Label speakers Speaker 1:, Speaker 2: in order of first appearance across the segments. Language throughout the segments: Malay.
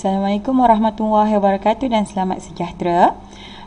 Speaker 1: Assalamualaikum warahmatullahi wabarakatuh dan selamat sejahtera.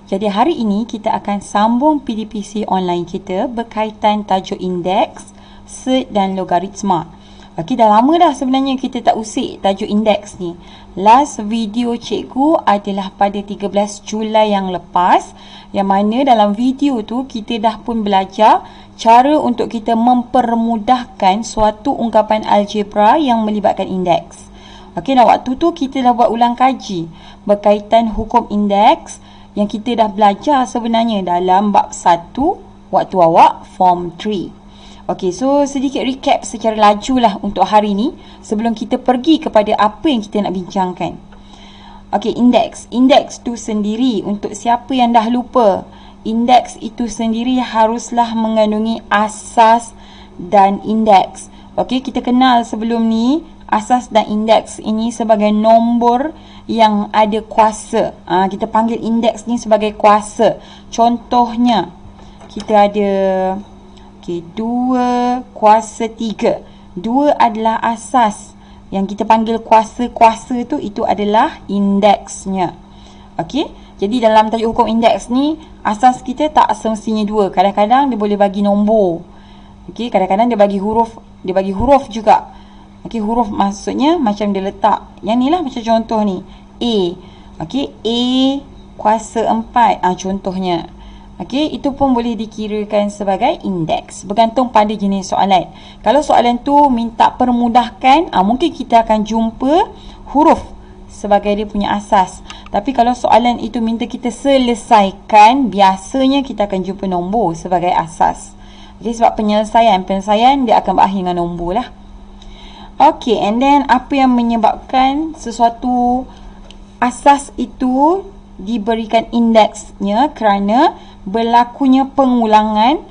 Speaker 1: Jadi hari ini kita akan sambung PDPC online kita berkaitan tajuk indeks, set dan logaritma. Okey, dah lama dah sebenarnya kita tak usik tajuk indeks ni. Last video cikgu adalah pada 13 Julai yang lepas, yang mana dalam video tu kita dah pun belajar cara untuk kita mempermudahkan suatu ungkapan algebra yang melibatkan indeks. Okey, dan waktu tu kita dah buat ulang kaji berkaitan hukum indeks yang kita dah belajar sebenarnya dalam bab 1 waktu awak form 3. Okey, so sedikit recap secara laju lah untuk hari ni sebelum kita pergi kepada apa yang kita nak bincangkan. Okey, indeks. Indeks tu sendiri, untuk siapa yang dah lupa, indeks itu sendiri haruslah mengandungi asas dan indeks. Okey, kita kenal sebelum ni asas dan indeks ini sebagai nombor yang ada kuasa. Kita panggil indeks ni sebagai kuasa. Contohnya, kita ada 2 kuasa 3. 2 adalah asas. Yang kita panggil kuasa-kuasa tu, itu adalah indeksnya. Okey, jadi dalam tajuk hukum indeks ni, asas kita tak semestinya 2. Kadang-kadang dia boleh bagi nombor. Okey, kadang-kadang dia bagi huruf juga. Okey, huruf maksudnya macam dia letak. Yang ni lah macam contoh ni. A. Okey, A kuasa 4. Contohnya. Okey, itu pun boleh dikirakan sebagai indeks. Bergantung pada jenis soalan. Kalau soalan tu minta permudahkan, mungkin kita akan jumpa huruf sebagai dia punya asas. Tapi kalau soalan itu minta kita selesaikan, biasanya kita akan jumpa nombor sebagai asas. Okey, sebab penyelesaian dia akan berakhir dengan nombor lah. Okay, and then apa yang menyebabkan sesuatu asas itu diberikan indeksnya? Kerana berlakunya pengulangan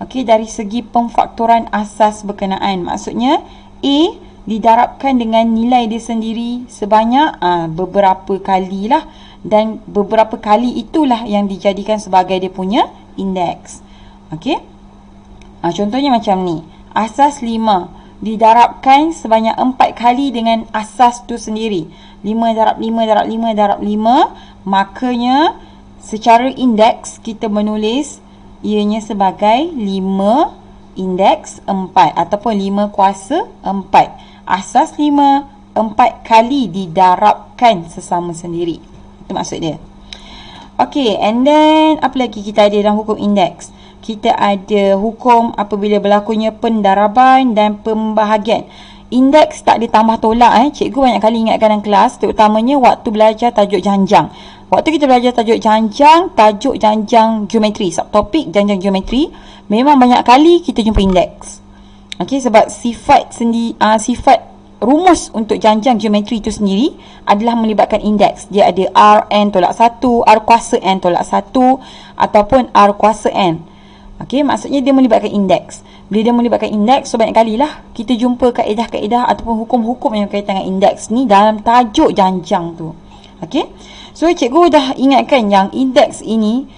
Speaker 1: dari segi pemfaktoran asas berkenaan. Maksudnya A didarabkan dengan nilai dia sendiri sebanyak beberapa kali lah, dan beberapa kali itulah yang dijadikan sebagai dia punya indeks. Okay, contohnya macam ni. Asas 5 didarabkan sebanyak 4 kali dengan asas tu sendiri. 5 darab 5 darab 5 darab 5. Makanya secara indeks kita menulis ianya sebagai 5 indeks 4 ataupun 5 kuasa 4. Asas 5 4 kali didarabkan sesama sendiri. Itu maksud dia. Okay, and then apa lagi kita ada dalam hukum indeks? Kita ada hukum apabila berlakunya pendaraban dan pembahagian. Indeks tak ditambah tolak. Cikgu banyak kali ingatkan dalam kelas, terutamanya waktu belajar tajuk janjang. Waktu kita belajar tajuk janjang geometri, subtopik janjang geometri, memang banyak kali kita jumpa indeks. Okey, sebab sifat rumus untuk janjang geometri itu sendiri adalah melibatkan indeks. Dia ada Rn tolak 1, R kuasa N tolak 1 ataupun R kuasa N. Okey, maksudnya dia melibatkan indeks. Bila dia melibatkan indeks, so banyak kali lah kita jumpa kaedah-kaedah ataupun hukum-hukum yang berkaitan dengan indeks ni dalam tajuk janjang tu. Okey, so cikgu dah ingatkan yang indeks ini,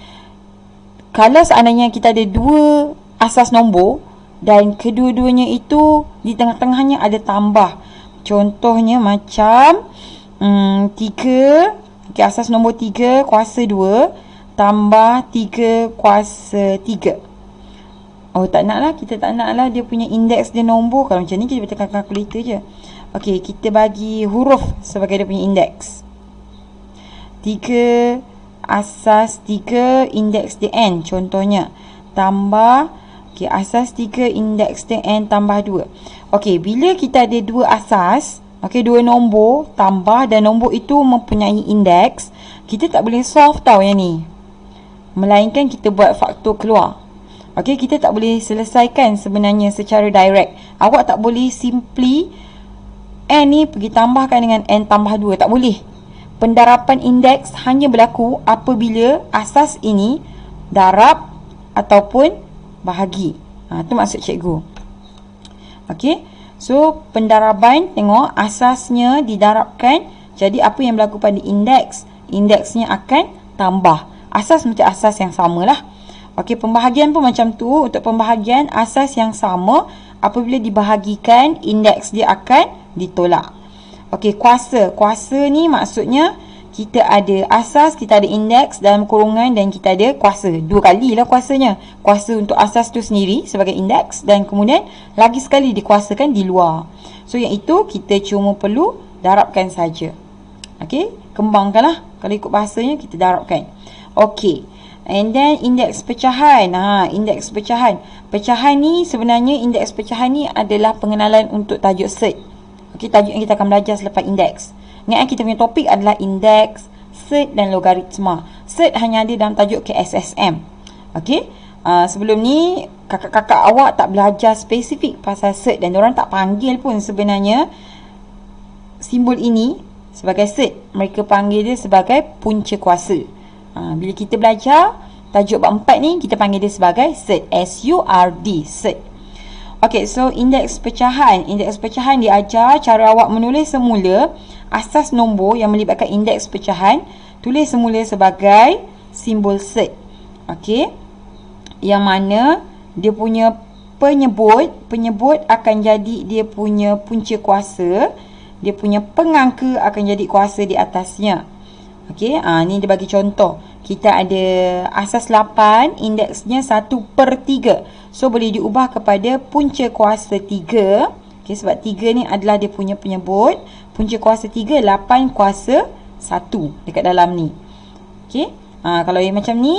Speaker 1: kalau seandainya kita ada 2 asas nombor dan kedua-duanya itu di tengah-tengahnya ada tambah. Contohnya macam 3, asas nombor 3 kuasa 2 tambah 3 kuasa 3. Tak nak lah, kita tak nak lah dia punya indeks dia nombor. Kalau macam ni kita tekan kalkulator je. Okey, kita bagi huruf sebagai dia punya indeks. 3 asas 3 indeks dia N contohnya. Tambah asas 3 indeks dia N tambah 2. Okey, bila kita ada 2 asas, 2 nombor tambah dan nombor itu mempunyai indeks, kita tak boleh solve tau yang ni. Melainkan kita buat faktor keluar. Okey, kita tak boleh selesaikan sebenarnya secara direct. Awak tak boleh simply N ni pergi tambahkan dengan N tambah 2. Tak boleh. Pendarapan indeks hanya berlaku apabila asas ini darab ataupun bahagi. Itu maksud cikgu. Okey, so pendaraban, tengok asasnya didarabkan. Jadi apa yang berlaku pada indeks? Indeksnya akan tambah. Asas macam asas yang samalah. Okey, pembahagian pun macam tu. Untuk pembahagian, asas yang sama apabila dibahagikan, indeks dia akan ditolak. Okey, kuasa. Kuasa ni maksudnya kita ada asas, kita ada indeks dalam kurungan dan kita ada kuasa. Dua kali lah kuasanya. Kuasa untuk asas tu sendiri sebagai indeks dan kemudian lagi sekali dikuasakan di luar. So yang itu kita cuma perlu darabkan saja. Okey, kembangkanlah. Kalau ikut bahasanya kita darabkan. Okey. And then indeks pecahan. Indeks pecahan. Pecahan ni sebenarnya indeks pecahan ni adalah pengenalan untuk tajuk cert. Okey, tajuk yang kita akan belajar selepas indeks. Ingat kita punya topik adalah indeks, cert dan logaritma. Cert hanya ada dalam tajuk KSSM. Okey. Sebelum ni kakak-kakak awak tak belajar spesifik pasal cert dan diorang tak panggil pun sebenarnya simbol ini sebagai cert. Mereka panggil dia sebagai punca kuasa. Bila kita belajar tajuk bab 4 ni, kita panggil dia sebagai cert. S-U-R-D, cert. Okey, so indeks pecahan. Indeks pecahan diajar cara awak menulis semula asas nombor yang melibatkan indeks pecahan. Tulis semula sebagai simbol cert. Okey. Yang mana dia punya penyebut akan jadi dia punya punca kuasa. Dia punya pengangka akan jadi kuasa di atasnya. Okey, ni dia bagi contoh. Kita ada asas 8, indeksnya 1/3. So boleh diubah kepada punca kuasa 3. Okey, sebab 3 ni adalah dia punya penyebut. Punca kuasa 3, 8 kuasa 1 dekat dalam ni. Okey, kalau yang macam ni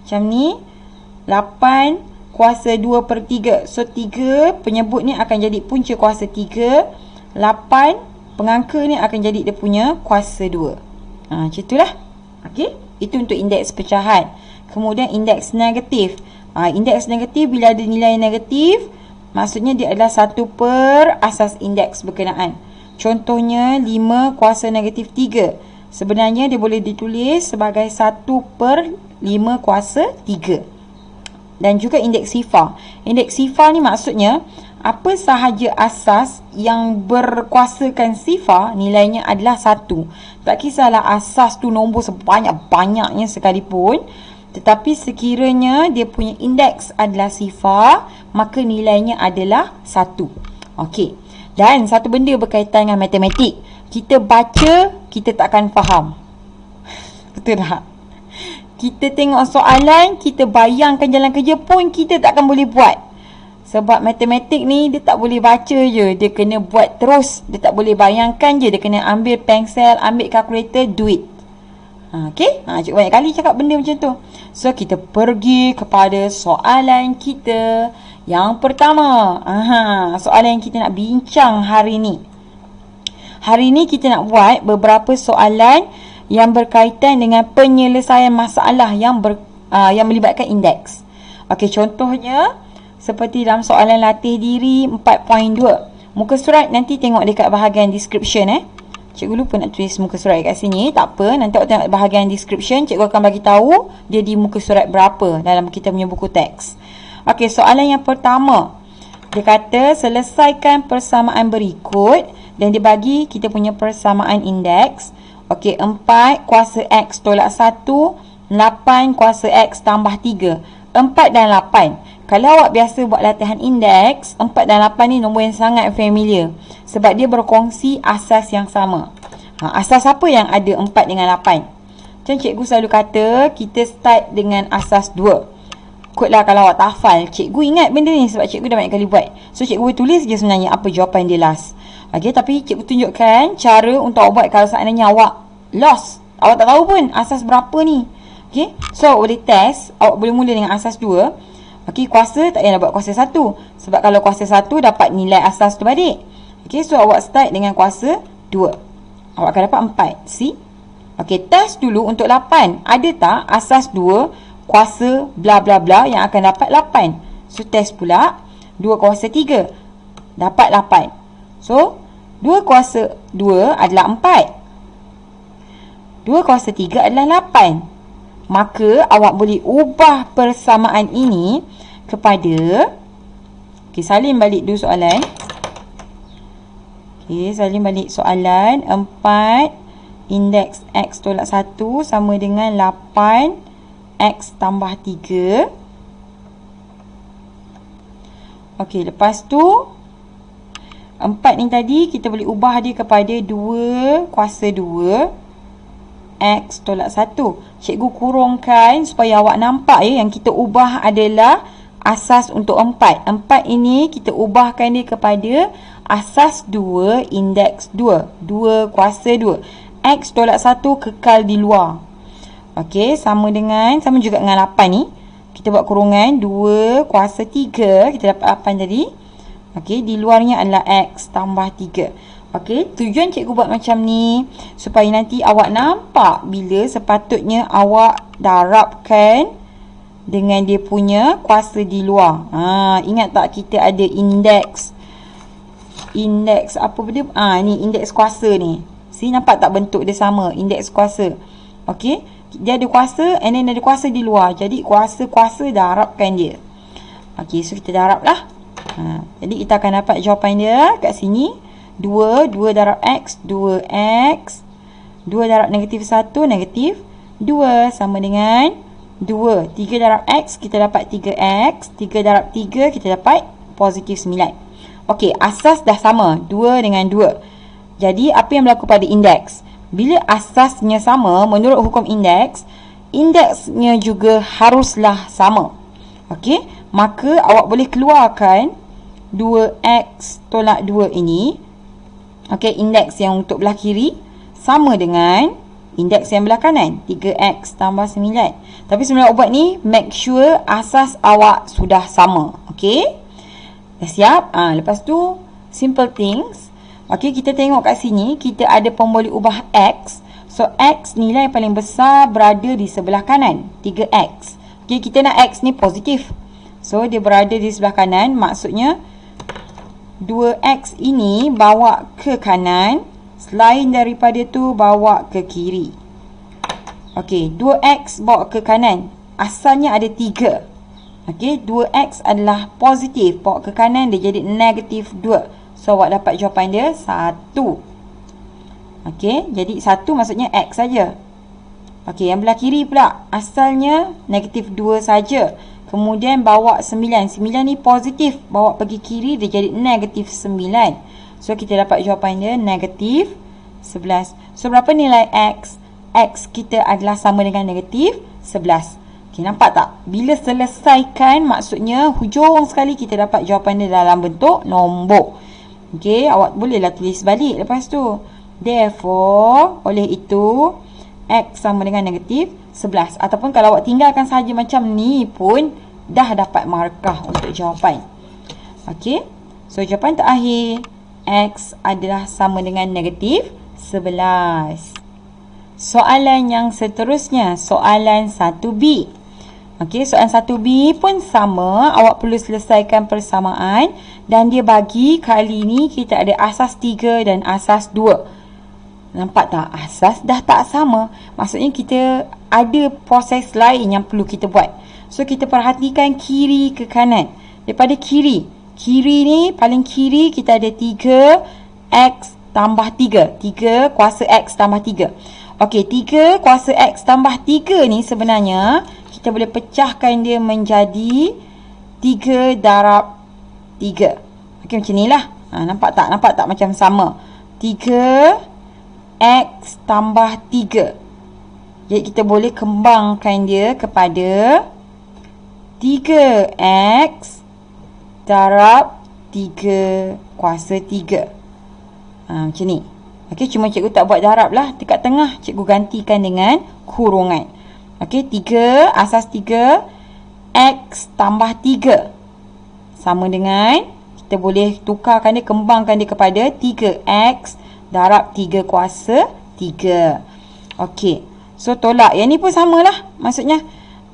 Speaker 1: 8 kuasa 2/3. So 3 penyebut ni akan jadi punca kuasa 3. 8 pengangka ni akan jadi dia punya kuasa 2. Macam itulah. Okey, itu untuk indeks pecahan. Kemudian indeks negatif. Indeks negatif bila ada nilai negatif, maksudnya dia adalah 1 per asas indeks berkenaan. Contohnya 5 kuasa negatif 3. Sebenarnya dia boleh ditulis sebagai 1 per 5 kuasa 3. Dan juga indeks sifar. Indeks sifar ni maksudnya apa sahaja asas yang berkuasakan sifar, nilainya adalah 1. Tak kisahlah asas tu nombor sebanyak-banyaknya sekalipun, tetapi sekiranya dia punya indeks adalah sifar, maka nilainya adalah 1. Okey. Dan satu benda berkaitan dengan matematik. Kita baca, kita takkan faham. Betul tak? Kita tengok soalan, kita bayangkan jalan kerja pun kita takkan boleh buat. Sebab matematik ni dia tak boleh baca je, dia kena buat terus. Dia tak boleh bayangkan je, dia kena ambil pensel, ambil kalkulator, duit. Okey, cikgu banyak kali cakap benda macam tu. So kita pergi kepada soalan kita yang pertama. Soalan yang kita nak bincang hari ni. Hari ni kita nak buat beberapa soalan yang berkaitan dengan penyelesaian masalah yang melibatkan indeks. Okey, contohnya seperti dalam soalan latih diri 4.2. Muka surat nanti tengok dekat bahagian description. Cikgu lupa nak tulis muka surat kat sini. Tak apa, nanti awak tengok bahagian description. Cikgu akan bagi tahu dia di muka surat berapa dalam kita punya buku teks. Okey, soalan yang pertama. Dia kata selesaikan persamaan berikut dan dia bagi kita punya persamaan indeks. Okey, 4 kuasa X tolak 1, 8 kuasa X tambah 3. 4 dan 8. Kalau awak biasa buat latihan indeks, 4 dan 8 ni nombor yang sangat familiar. Sebab dia berkongsi asas yang sama. Asas apa yang ada 4 dengan 8? Macam cikgu selalu kata, kita start dengan asas 2. Kotlah kalau awak tak hafal, cikgu ingat benda ni sebab cikgu dah banyak kali buat. So cikgu tulis je sebenarnya apa jawapan dia last. Okay, tapi cikgu tunjukkan cara untuk awak buat kalau seandainya awak lost. Awak tak tahu pun asas berapa ni. Okay, so awak boleh test, awak boleh mula dengan asas 2. Okey, kuasa tak payah nak buat kuasa 1. Sebab kalau kuasa 1 dapat nilai asas tu balik. Okey, so awak start dengan kuasa 2. Awak akan dapat 4. See? Okey, test dulu untuk 8. Ada tak asas 2 kuasa bla bla bla yang akan dapat 8? So test pula 2 kuasa 3 dapat 8. So 2 kuasa 2 adalah 4. 2 kuasa 3 adalah 8. Maka awak boleh ubah persamaan ini kepada, okey, salin balik dulu soalan. Okey, salin balik soalan. 4 indeks X tolak 1 sama dengan 8 X tambah 3. Okey, lepas tu 4 ni tadi kita boleh ubah dia kepada 2 kuasa 2 X tolak 1. Cikgu kurungkan supaya awak nampak yang kita ubah adalah asas untuk 4. 4 ini kita ubahkan dia kepada asas 2 indeks 2. 2 kuasa 2. X tolak 1 kekal di luar. Okey, sama juga dengan 8 ni. Kita buat kurungan 2 kuasa 3. Kita dapat 8 tadi. Okey, di luarnya adalah X tambah 3. Okey, tujuan cikgu buat macam ni supaya nanti awak nampak bila sepatutnya awak darabkan dengan dia punya kuasa di luar. Ingat tak kita ada indeks apa dia? Ni indeks kuasa ni. Nampak tak bentuk dia sama, indeks kuasa. Okey, dia ada kuasa and then ada kuasa di luar. Jadi kuasa-kuasa darabkan dia. Okey, so kita darab lah. Jadi kita akan dapat jawapan dia kat sini. 2 darab X, 2X. 2 darab negatif 1, negatif 2 sama dengan 2. 3 darab X, kita dapat 3X. 3 darab 3, kita dapat positif 9. Okey, asas dah sama, 2 dengan 2. Jadi, apa yang berlaku pada indeks? Bila asasnya sama, menurut hukum indeks, indeksnya juga haruslah sama. Okey, maka awak boleh keluarkan 2X tolak 2 ini. Okey, indeks yang untuk belah kiri sama dengan indeks yang belah kanan, 3X tambah 9. Tapi sebelum awak buat ni, make sure asas awak sudah sama. Okey, dah siap? Lepas tu, simple things. Okey, kita tengok kat sini, kita ada pemboleh ubah X. So, X nilai paling besar berada di sebelah kanan, 3X. Okey, kita nak X ni positif. So, dia berada di sebelah kanan, maksudnya 2X ini bawa ke kanan, selain daripada tu bawa ke kiri. Okey, 2X bawa ke kanan, asalnya ada 3. Okey, 2X adalah positif, bawa ke kanan dia jadi negatif 2. So, awak dapat jawapan dia 1. Okey, jadi 1 maksudnya X saja. Okey, yang belah kiri pula, asalnya negatif 2 saja. Kemudian bawa 9. 9 ni positif. Bawa pergi kiri, dia jadi negatif 9. So, kita dapat jawapan dia negatif 11. So, berapa nilai X? X kita adalah sama dengan negatif 11. Okay, nampak tak? Bila selesaikan, maksudnya hujung sekali kita dapat jawapan dia dalam bentuk nombor. Okay, awak bolehlah tulis balik lepas tu. Therefore, oleh itu, X sama dengan negatif 11. Ataupun kalau awak tinggalkan saja macam ni pun dah dapat markah untuk jawapan. Okey. So, jawapan terakhir, X adalah sama dengan negatif 11. Soalan yang seterusnya, soalan 1B. Okey, soalan 1B pun sama. Awak perlu selesaikan persamaan. Dan dia bagi kali ni kita ada asas 3 dan asas 2. Nampak tak? Asas dah tak sama. Maksudnya kita ada proses lain yang perlu kita buat. So, kita perhatikan kiri ke kanan. Daripada kiri. Kiri ni, paling kiri kita ada 3X tambah 3. 3 kuasa X tambah 3. Okey, 3 kuasa X tambah 3 ni sebenarnya kita boleh pecahkan dia menjadi 3 darab 3. Okey, macam ni lah. Nampak tak? Nampak tak macam sama? 3X tambah 3. Jadi, kita boleh kembangkan dia kepada 3X darab 3 kuasa 3. Macam ni. Okey, cuma cikgu tak buat darab lah. Dekat tengah, cikgu gantikan dengan kurungan. Okey, 3, asas 3, X tambah 3. Sama dengan, kita boleh tukarkan dia, kembangkan dia kepada 3X darab 3 kuasa 3. Okey. So, tolak. Yang ni pun samalah. Maksudnya,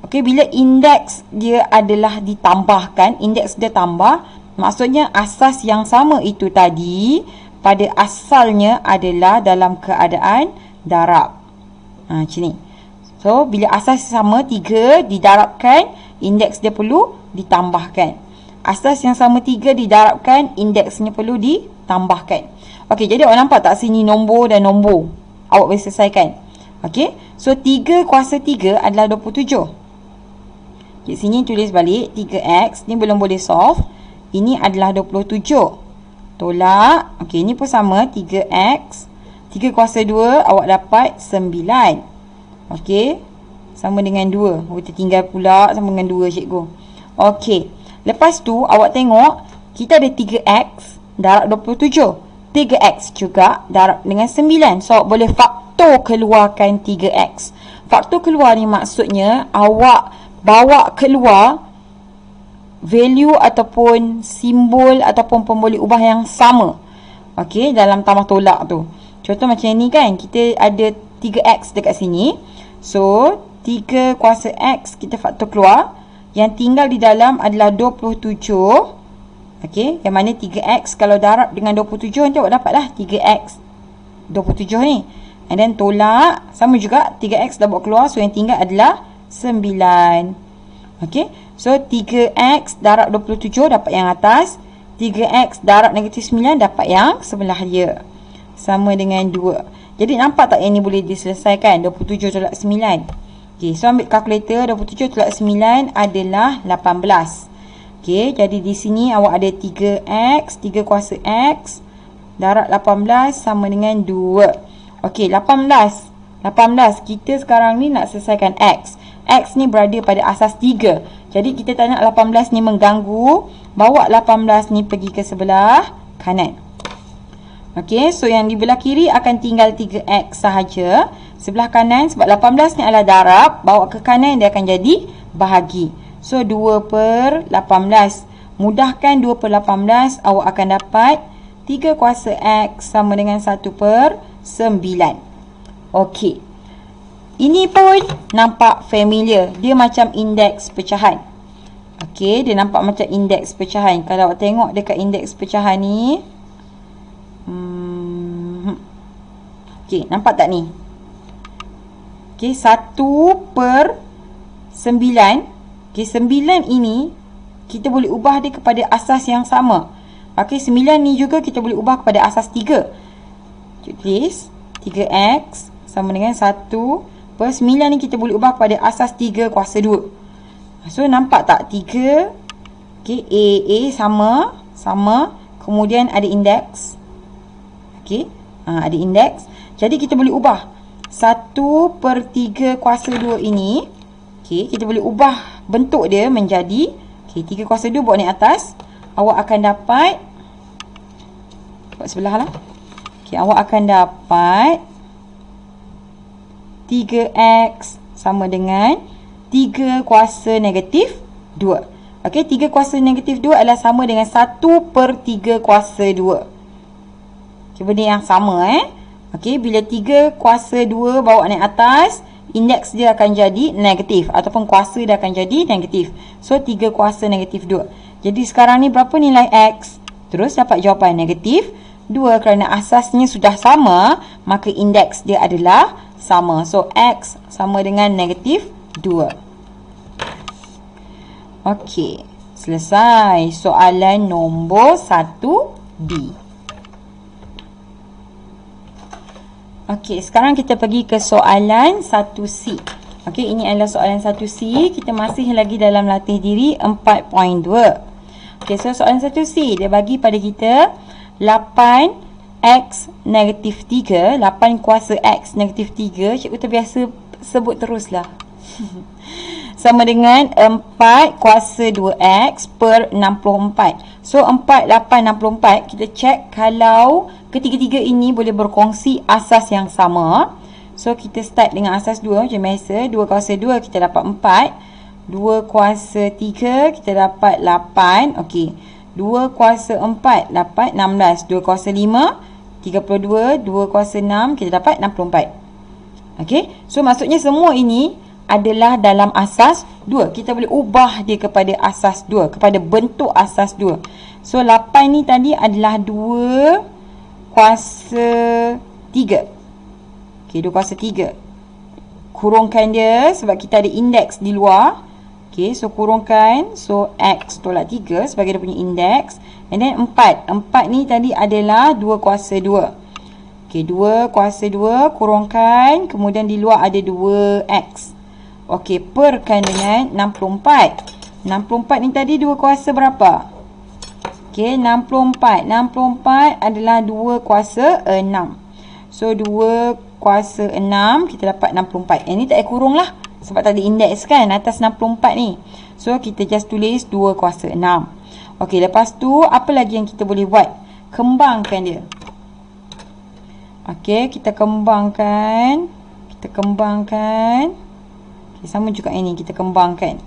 Speaker 1: okey, bila indeks dia adalah ditambahkan, indeks dia tambah, maksudnya asas yang sama itu tadi, pada asalnya adalah dalam keadaan darab. Macam ni. So, bila asas sama 3 didarabkan, indeks dia perlu ditambahkan. Asas yang sama 3 didarabkan, indeksnya perlu ditambahkan. Okey, jadi awak nampak tak sini nombor dan nombor? Awak boleh selesaikan. Okey, so 3 kuasa 3 adalah 27. Di sini tulis balik 3x, ni belum boleh solve. Ini adalah 27. Tolak. Okey, ni pun sama. 3x. 3 kuasa 2, awak dapat 9. Okey. Sama dengan 2. Kita tinggal pula sama dengan 2, cikgu. Okey. Lepas tu, awak tengok. Kita ada 3x darab 27. 3x juga darab dengan 9. So, awak boleh faktor keluarkan 3x. Faktor keluar ni maksudnya, awak bawa keluar value ataupun simbol ataupun pemboleh ubah yang sama. Okey, dalam tambah tolak tu. Contoh macam ni kan, kita ada 3x dekat sini. So, 3 kuasa x kita faktor keluar. Yang tinggal di dalam adalah 27. Okey, yang mana 3x kalau darab dengan 27 nanti awak dapatlah 3x 27 ni. And then tolak, sama juga 3x dah bawa keluar. So, yang tinggal adalah 9. Okey, so 3x darab 27 dapat yang atas. 3x darab negatif 9 dapat yang sebelah dia. Sama dengan 2. Jadi nampak tak yang ni boleh diselesaikan? 27 tolak 9. Okey, so ambil kalkulator. 27 tolak 9 adalah 18. Okey, jadi di sini awak ada 3x, 3 kuasa x darab 18 sama dengan 2. Okey, 18 kita sekarang ni nak selesaikan x. X ni berada pada asas 3. Jadi kita tak nak 18 ni mengganggu. Bawa 18 ni pergi ke sebelah kanan. Okey, so yang di belah kiri akan tinggal 3x sahaja. Sebelah kanan, sebab 18 ni adalah darab, bawa ke kanan dia akan jadi bahagi. So, 2/18. Mudahkan 2/18, awak akan dapat 3 kuasa x sama dengan 1/9. Okey. Ini pun nampak familiar. Dia macam indeks pecahan. Okey, dia nampak macam indeks pecahan. Kalau awak tengok dekat indeks pecahan ni, okey, nampak tak ni? Okey, 1/9. Okey, 9 ini kita boleh ubah dia kepada asas yang sama. Okey, 9 ni juga kita boleh ubah kepada asas 3. Tulis 3x sama dengan 1/9 ni kita boleh ubah kepada asas 3 kuasa 2. So, nampak tak? 3. Okey, A sama. Kemudian ada indeks. Okey, ada indeks. Jadi, kita boleh ubah 1/3 kuasa 2 ini. Okey, kita boleh ubah bentuk dia menjadi, okey, 3 kuasa 2 buat ni atas. Awak akan dapat, buat sebelah lah. Okey, awak akan dapat 3x sama dengan 3 kuasa negatif 2. Okey, 3 kuasa negatif 2 adalah sama dengan 1/3 kuasa 2. Okey, benda yang sama Okey, bila 3 kuasa 2 bawa naik atas, indeks dia akan jadi negatif. Ataupun kuasa dia akan jadi negatif. So, 3 kuasa negatif 2. Jadi, sekarang ni berapa nilai x? Terus dapat jawapan negatif 2. Kerana asasnya sudah sama, maka indeks dia adalah sama. So, x sama dengan negatif 2. Okey, selesai soalan nombor 1B. Okey, sekarang kita pergi ke soalan 1C. Okey, ini adalah soalan 1C. Kita masih lagi dalam latih diri 4.2. Okey, so soalan 1C, dia bagi pada kita 8x negatif 3. 8 kuasa x negatif 3. Cikgu terbiasa sebut teruslah. Sama dengan 4 kuasa 2x per 64. So, 4, 8, 64. Kita cek kalau ketiga-tiga ini boleh berkongsi asas yang sama. So, kita start dengan asas 2 macam biasa. 2 kuasa 2 kita dapat 4. 2 kuasa 3 kita dapat 8. Okey. 2 kuasa 4 dapat 16. 2 kuasa 5, 32. 2 kuasa 6 kita dapat 64. Okey. So, maksudnya semua ini adalah dalam asas 2. Kita boleh ubah dia kepada asas 2, kepada bentuk asas 2. So, 8 ni tadi adalah 2 kuasa 3. Okey, 2 kuasa 3. Kurungkan dia sebab kita ada indeks di luar. Okey, so kurungkan. So, x tolak 3 sebagai dia punya indeks. And then 4. 4 ni tadi adalah 2 kuasa 2. Okey, 2 kuasa 2 kurungkan. Kemudian di luar ada 2x. Okey, perkan dengan 64. 64 ni tadi 2 kuasa berapa? Okey, 64. 64 adalah 2 kuasa 6. So, 2 kuasa 6, kita dapat 64. Yang ni tak payah kurung lah. Sebab tak ada indeks kan atas 64 ni. So, kita just tulis 2 kuasa 6. Okey, lepas tu, apa lagi yang kita boleh buat? Kembangkan dia. Okey, kita kembangkan. Kita kembangkan. Okay, sama juga ini, kita kembangkan.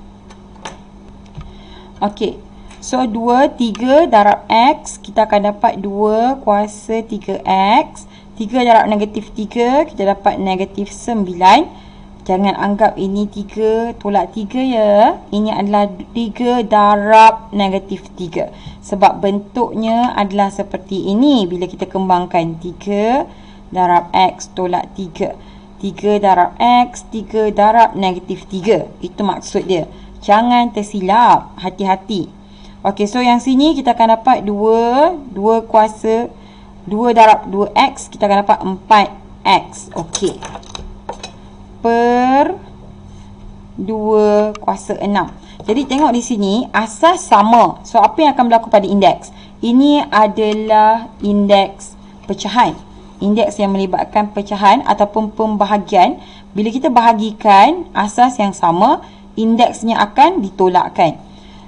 Speaker 1: Okey. So, 2, 3 darab X, kita akan dapat 2 kuasa 3X. 3 darab negatif 3, kita dapat negatif 9. Jangan anggap ini 3 tolak 3 ya. Ini adalah 3 darab negatif 3. Sebab bentuknya adalah seperti ini bila kita kembangkan. 3 darab X tolak 3. 3 darab X, 3 darab negatif 3. Itu maksud dia. Jangan tersilap. Hati-hati. Okey, so yang sini kita akan dapat 2 kuasa 2 darab 2X, kita akan dapat 4X. Okey. Per 2 kuasa 6. Jadi tengok di sini, asas sama. So, apa yang akan berlaku pada indeks? Ini adalah indeks pecahan. Indeks yang melibatkan pecahan ataupun pembahagian. Bila kita bahagikan asas yang sama, indeksnya akan ditolakkan.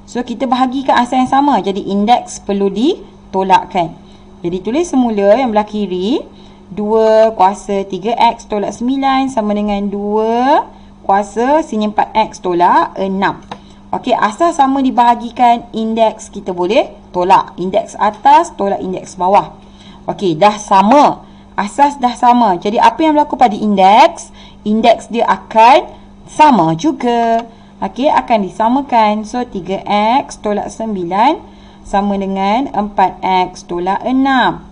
Speaker 1: So, kita bahagikan asas yang sama. Jadi, indeks perlu ditolakkan. Jadi, tulis semula yang belah kiri. 2 kuasa 3X tolak 9 sama dengan 2 kuasa sini 4X tolak 6. Okey, asas sama dibahagikan, indeks kita boleh tolak. Indeks atas tolak indeks bawah. Okey, dah sama. Asas dah sama. Jadi, apa yang berlaku pada indeks? Indeks dia akan sama juga. Okey, akan disamakan. So, 3X tolak 9 sama dengan 4X tolak 6.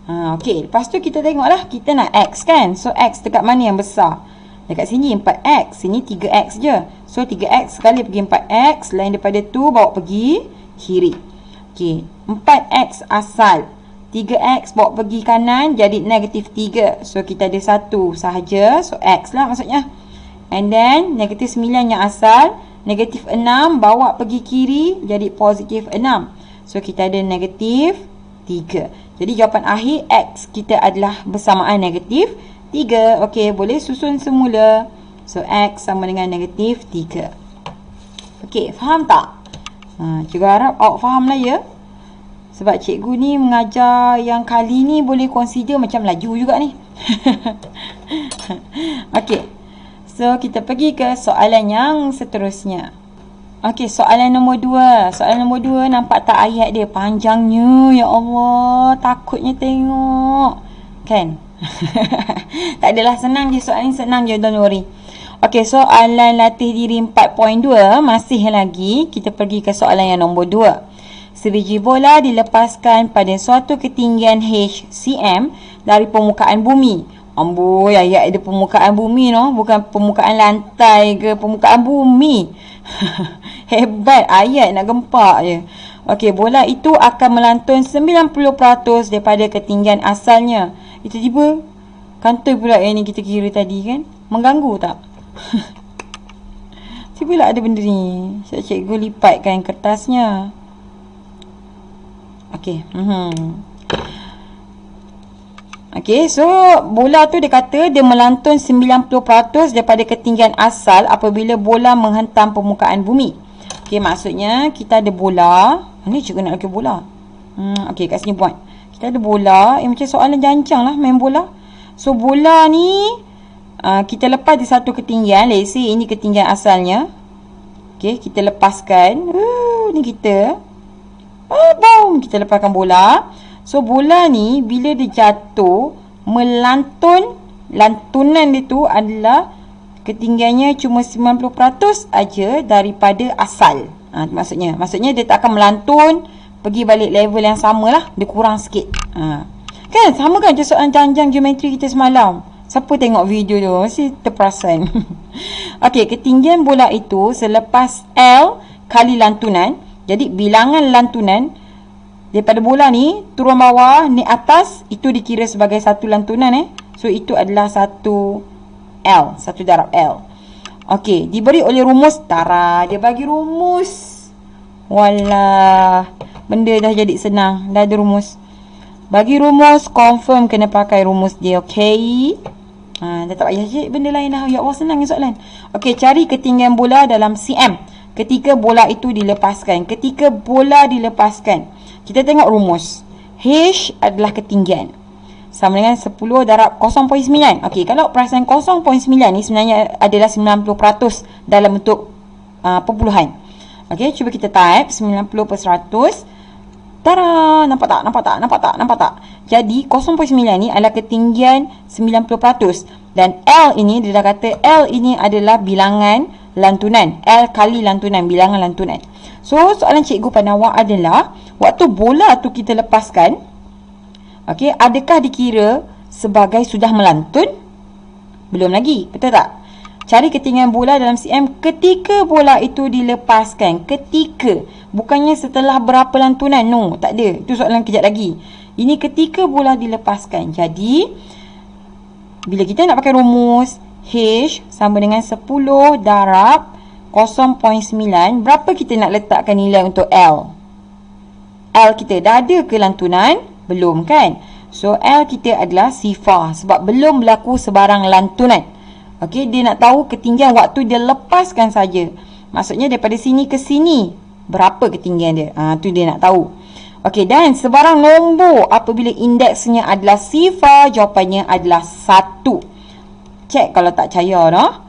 Speaker 1: Okey, lepas tu kita tengoklah. Kita nak X kan? So, X dekat mana yang besar? Dekat sini 4X. Sini 3X je. So, 3X sekali pergi 4X. Lain daripada tu, bawa pergi kiri. Okey, 4X asal. 3X bawa pergi kanan, jadi negatif 3. So, kita ada 1 sahaja. So, X lah maksudnya. And then, negatif 9 yang asal. Negatif 6 bawa pergi kiri, jadi positif 6. So, kita ada negatif 3. Jadi, jawapan akhir X kita adalah bersamaan negatif 3. Okey, boleh susun semula. So, X sama dengan negatif 3. Okey, faham tak? Cikgu harap awak faham lah ya. Sebab cikgu ni mengajar yang kali ni boleh consider macam laju juga ni. Okey. So, kita pergi ke soalan yang seterusnya. Okey, soalan nombor 2. Soalan nombor 2, nampak tak ayat dia? Panjangnya, ya Allah. Takutnya tengok. Kan? Tak adalah, senang je. Soalan ni senang je, don't worry. Okey, soalan latih diri 4.2. Masih lagi, kita pergi ke soalan yang nombor 2. Sebiji bola dilepaskan pada suatu ketinggian HCM dari permukaan bumi. Amboi, ayat ada permukaan bumi no, bukan permukaan lantai ke permukaan bumi. Hebat, ayat nak gempak je. Okey, bola itu akan melantun 90% daripada ketinggian asalnya. Tiba-tiba kantoi pula yang ni kita kira tadi kan. Mengganggu tak? Tiba lah ada benda ni. Cikgu lipatkan kertasnya. Okey. Okey, so bola tu dia kata dia melantun 90% daripada ketinggian asal apabila bola menghentam permukaan bumi. Okey, maksudnya kita ada bola. Ni cikgu nak lagi bola. Okey, kat sini buat. Kita ada bola. Macam soalan jancang lah main bola. So, bola ni kita lepas di satu ketinggian. Let's say ini ketinggian asalnya. Okey, kita lepaskan. Ni kita. Boom! Kita lepaskan bola. So, bola ni bila dia jatuh, lantunan dia tu adalah ketinggiannya cuma 90% aja daripada asal. Maksudnya dia tak akan melantun pergi balik level yang sama lah. Dia kurang sikit. Kan? Sama kan macam soalan janjang geometri kita semalam. Siapa tengok video tu mesti terperasan. Okey, ketinggian bola itu selepas L kali lantunan. Jadi, bilangan lantunan daripada bola ni, turun bawah, ni atas, itu dikira sebagai satu lantunan So, itu adalah satu L. Satu darab L. Okey, diberi oleh rumus. Tara, dia bagi rumus. Walah. benda dah jadi senang. Dah ada rumus. Bagi rumus, confirm kena pakai rumus dia, okey? Dah tak payah cik benda lain dah. Ya Allah, senang ni soalan. Okey, cari ketinggian bola dalam cm ketika bola itu dilepaskan. Ketika bola dilepaskan, kita tengok rumus. H adalah ketinggian, sama dengan 10 darab 0.9. Okey, kalau perasan 0.9 ni sebenarnya adalah 90% dalam bentuk perpuluhan. Okey, cuba kita type 90 per 100. Tara, nampak tak? Jadi 0.9 ni adalah ketinggian 90%. Dan L ini, dia dah kata L ini adalah bilangan lantunan. L kali lantunan, bilangan lantunan. So, soalan cikgu pada awak adalah, waktu bola tu kita lepaskan, okey, adakah dikira sebagai sudah melantun? Belum lagi, betul tak? Cari ketinggian bola dalam cm ketika bola itu dilepaskan. Ketika, bukannya setelah berapa lantunan. No, tak ada. Itu soalan kejap lagi. Ini ketika bola dilepaskan. Jadi, bila kita nak pakai rumus H sama dengan 10 darab 0.9, berapa kita nak letakkan nilai untuk L? L kita dah ada ke lantunan? Belum kan? So, L kita adalah sifar sebab belum berlaku sebarang lantunan. Okey, dia nak tahu ketinggian waktu dia lepaskan saja. Maksudnya daripada sini ke sini, berapa ketinggian dia? Tu dia nak tahu. Okey, dan sebarang nombor apabila indeksnya adalah sifar, jawapannya adalah 1. Cek kalau tak percaya dah.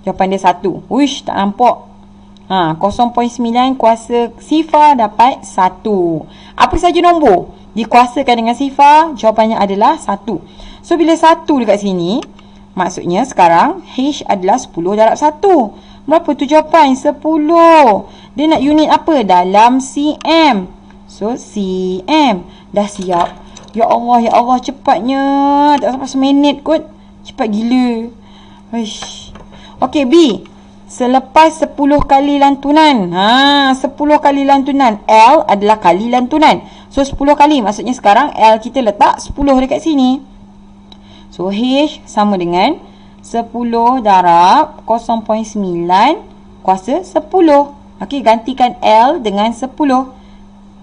Speaker 1: Jawapan dia 1. Wish, tak nampak. 0.9 kuasa sifar dapat 1. Apa saja nombor dikuasakan dengan sifar, jawapannya adalah 1. So, bila 1 dekat sini, maksudnya sekarang H adalah 10 darab 1. Berapa tu jawapan? 10. Dia nak unit apa? Dalam cm. So, cm. Dah siap. Ya Allah, cepatnya. Tak sampai seminit kot. Cepat gila. Wish. Okey, B. Selepas 10 kali lantunan. 10 kali lantunan. L adalah kali lantunan. So, 10 kali. Maksudnya sekarang L kita letak 10 dekat sini. So, H sama dengan 10 darab 0.9 kuasa 10. Okey, gantikan L dengan 10.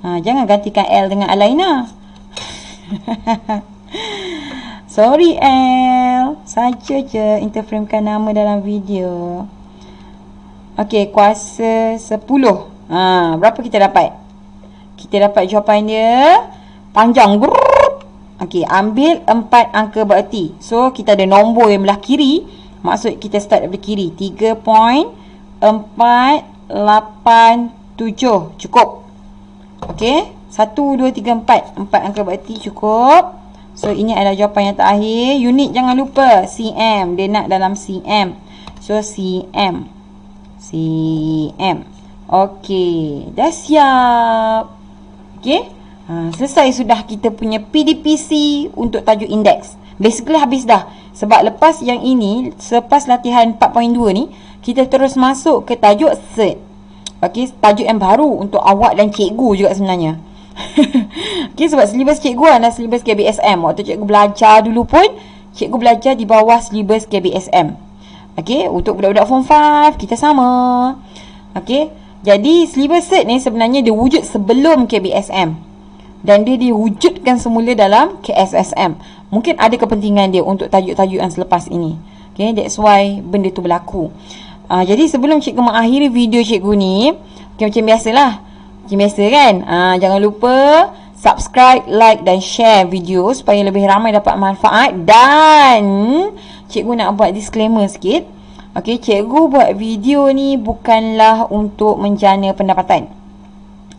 Speaker 1: Jangan gantikan L dengan Alaina. Sorry L. Saja je interframekan nama dalam video. Okey, kuasa 10. Berapa kita dapat? Kita dapat jawapan dia panjang. Okey, ambil 4 angka bererti. So, kita ada nombor yang belah kiri. Maksud kita start dari kiri. 3.487. Cukup. Okey. 1, 2, 3, 4. 4 angka bererti cukup. So, ini adalah jawapan yang terakhir. Unit jangan lupa. cm. Dia nak dalam cm. So, cm. Okey. Dah siap. Okey. Selesai sudah kita punya PDPC untuk tajuk indeks. Basically habis dah. Sebab lepas yang ini, selepas latihan 4.2 ni, kita terus masuk ke tajuk cert. Okey, tajuk yang baru untuk awak dan cikgu juga sebenarnya. Okey, sebab silibus cikgu adalah silibus KBSM. Waktu cikgu belajar dulu pun, cikgu belajar di bawah silibus KBSM. Okey, untuk budak-budak form 5, kita sama. Okey, jadi silibus cert ni sebenarnya dia wujud sebelum KBSM. Dan dia diwujudkan semula dalam KSSM. Mungkin ada kepentingan dia untuk tajuk-tajuk yang selepas ini. Okay, that's why benda tu berlaku. Jadi sebelum cikgu mengakhiri video cikgu ni, okay, macam biasalah. Macam biasa kan? Jangan lupa subscribe, like dan share video supaya lebih ramai dapat manfaat. Dan cikgu nak buat disclaimer sikit. Okay, cikgu buat video ni bukanlah untuk menjana pendapatan.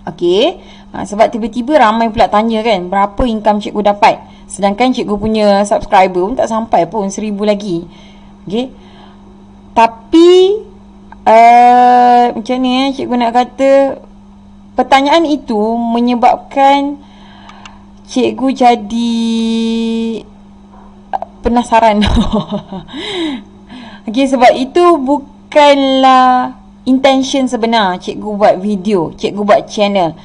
Speaker 1: Okay, sebab tiba-tiba ramai pula tanya kan, berapa income cikgu dapat, sedangkan cikgu punya subscriber pun tak sampai pun 1000 lagi. Okay, tapi macam ni cikgu nak kata, pertanyaan itu menyebabkan cikgu jadi penasaran. Okay, sebab itu bukanlah intention sebenar cikgu buat video, cikgu buat channel.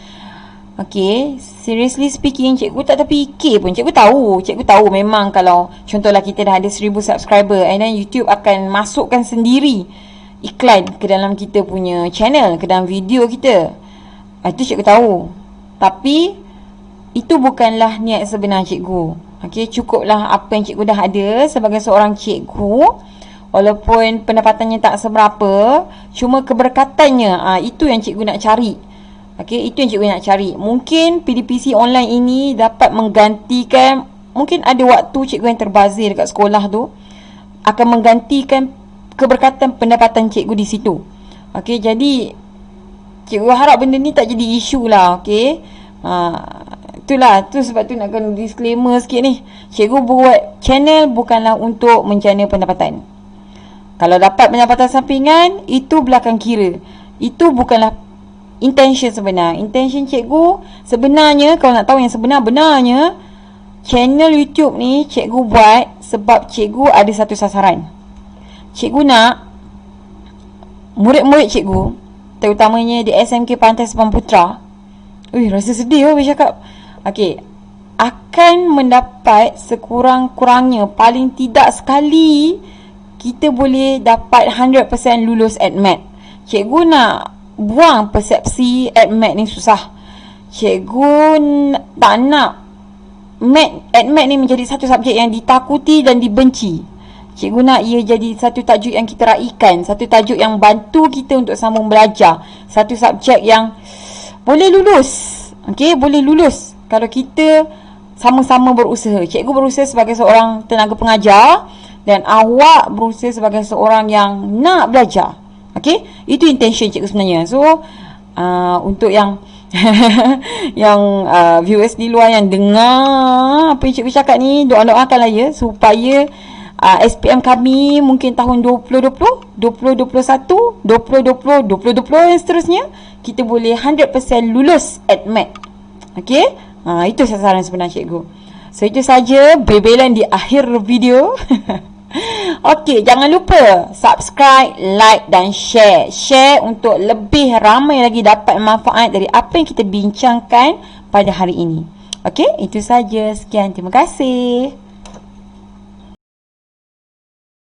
Speaker 1: Okay, seriously speaking, cikgu tak terfikir pun. Cikgu tahu memang kalau contohlah kita dah ada 1000 subscriber, and then YouTube akan masukkan sendiri iklan ke dalam kita punya channel, ke dalam video kita. Itu cikgu tahu. Tapi itu bukanlah niat sebenar cikgu. Okey, cukuplah apa yang cikgu dah ada sebagai seorang cikgu. Walaupun pendapatannya tak seberapa, cuma keberkatannya, itu yang cikgu nak cari. Okey, itu yang cikgu nak cari. Mungkin PDPC online ini dapat menggantikan, mungkin ada waktu cikgu yang terbazir dekat sekolah tu, akan menggantikan keberkatan pendapatan cikgu di situ. Okey, jadi cikgu harap benda ni tak jadi isu lah. Okey, itulah, tu sebab tu nak kena disclaimer sikit ni. Cikgu buat channel bukanlah untuk menjana pendapatan. Kalau dapat pendapatan sampingan, itu belakang kira. Itu bukanlah intention sebenar. Intention cikgu sebenarnya, kalau nak tahu yang sebenar-benarnya, channel YouTube ni cikgu buat sebab cikgu ada satu sasaran. Cikgu nak murid-murid cikgu, terutamanya di SMK Pantai Sepang Putra, rasa sedih bila cakap. Okey, akan mendapat sekurang-kurangnya, paling tidak sekali, kita boleh dapat 100% lulus ADMAT. Cikgu nak buang persepsi ADMAT ni susah. Cikgu tak nak ADMAT ni menjadi satu subjek yang ditakuti dan dibenci. Cikgu nak ia jadi satu tajuk yang kita raikan, satu tajuk yang bantu kita untuk sambung belajar, satu subjek yang boleh lulus. Okey, boleh lulus kalau kita sama-sama berusaha. Cikgu berusaha sebagai seorang tenaga pengajar dan awak berusaha sebagai seorang yang nak belajar. Okey, itu intention cikgu sebenarnya. So untuk yang yang viewers di luar yang dengar apa yang cikgu cakap ni, doa-doakanlah ya supaya SPM kami mungkin tahun 2020, 2021, 2020, 2020 dan seterusnya, kita boleh 100% lulus ADMAT. Okey, itu sasaran sebenar cikgu. So itu saja bebelan di akhir video. Okey, jangan lupa subscribe, like dan share. Share untuk lebih ramai lagi dapat manfaat dari apa yang kita bincangkan pada hari ini. Okey, itu saja. Sekian, terima kasih.